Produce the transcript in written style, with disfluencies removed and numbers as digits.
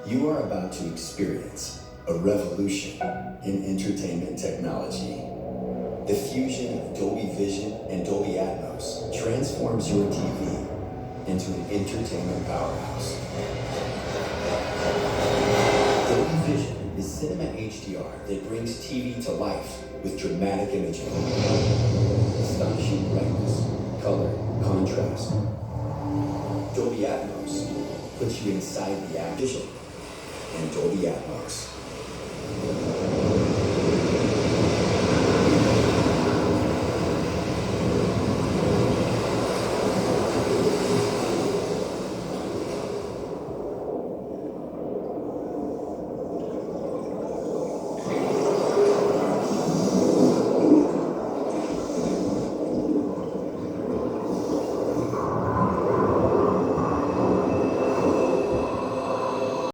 You are about to experience a revolution in entertainment technology. The fusion of Dolby Vision and Dolby Atmos transforms your TV into an entertainment powerhouse. Dolby Vision is cinema HDR that brings TV to life with dramatic imaging, astonishing brightness, color, contrast. Dolby Atmos puts you inside the action and Dolby Atmos.